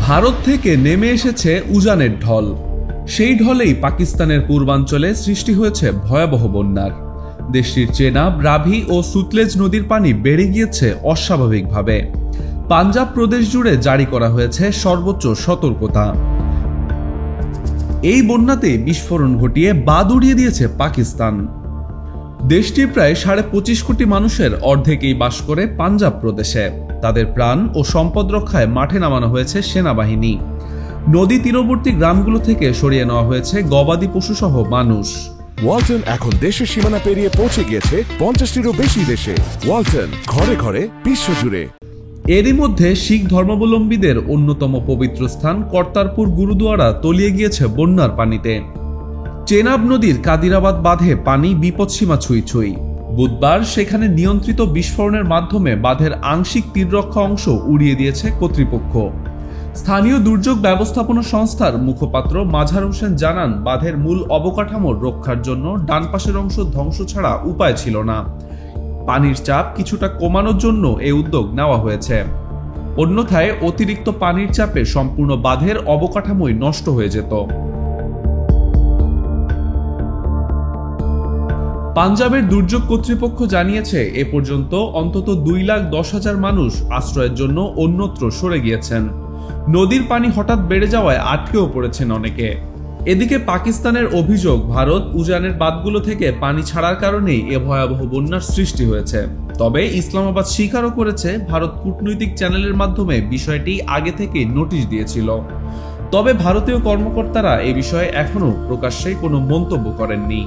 ভারত থেকে নেমে এসেছে উজানের ঢল। সেই ঢলেই পাকিস্তানের পূর্বাঞ্চলে সৃষ্টি হয়েছে ভয়াবহ বন্যার। দেশটির চেনাব, রাভি ও সুতলেজ নদীর পানি বেড়ে গিয়েছে অস্বাভাবিকভাবে। পাঞ্জাব প্রদেশ জুড়ে জারি করা হয়েছে সর্বোচ্চ সতর্কতা। এই বন্যাতে বিস্ফোরণ ঘটিয়ে বাদ উড়িয়ে দিয়েছে পাকিস্তান। দেশটির প্রায় 25.5 কোটি মানুষের অর্ধেকেই বাস করে পাঞ্জাব প্রদেশে। তাদের প্রাণ ও সম্পদ রক্ষায় মাঠে নামানো হয়েছে সেনাবাহিনী। নদী তীরবর্তী গ্রামগুলো থেকে সরিয়ে নেওয়া হয়েছে গবাদি পশু সহ মানুষ। ওয়ালটন এখন দেশের সীমানা পেরিয়ে পৌঁছে গিয়েছে 50টিরও বেশি দেশে। ওয়ালটন, ঘরে ঘরে, বিশ্বজুড়ে। এরই মধ্যে শিখ ধর্মাবলম্বীদের অন্যতম পবিত্র স্থান কর্তারপুর গুরুদুয়ারা তলিয়ে গিয়েছে বন্যার পানিতে। চেনাব নদীর কাদিরাবাদ বাঁধে পানি বিপদসীমা ছুঁই ছুঁই। বুধবার সেখানে নিয়ন্ত্রিত বিস্ফোরণের মাধ্যমে বাঁধের আংশিক তীররক্ষা অংশ উড়িয়ে দিয়েছে কর্তৃপক্ষ। স্থানীয় দুর্যোগ ব্যবস্থাপনা সংস্থার মুখপাত্র মাঝার হোসেন জানান, বাঁধের মূল অবকাঠামোর রক্ষার জন্য ডান পাশের অংশ ধ্বংস ছাড়া উপায় ছিল না। পানির চাপ কিছুটা কমানোর জন্য এই উদ্যোগ নেওয়া হয়েছে। অন্যথায় অতিরিক্ত পানির চাপে সম্পূর্ণ বাঁধের অবকাঠামোই নষ্ট হয়ে যেত। পাঞ্জাবের দুর্যোগ কর্তৃপক্ষ জানিয়েছে, এ পর্যন্ত অন্তত 2,10,000 মানুষ আশ্রয়ের জন্য অন্যত্র সরে গিয়েছেন। নদীর পানি হঠাৎ বেড়ে যাওয়ায় আটকেও পড়েছেন অনেকে। এদিকে পাকিস্তানের অভিযোগ, ভারত উজানের বাঁধগুলো থেকে পানি ছাড়ার কারণেই এ ভয়াবহ বন্যার সৃষ্টি হয়েছে। তবে ইসলামাবাদ স্বীকারও করেছে, ভারত কূটনৈতিক চ্যানেলের মাধ্যমে বিষয়টি আগে থেকেই নোটিশ দিয়েছিল। তবে ভারতীয় কর্মকর্তারা এ বিষয়ে এখনও প্রকাশ্যে কোনো মন্তব্য করেননি।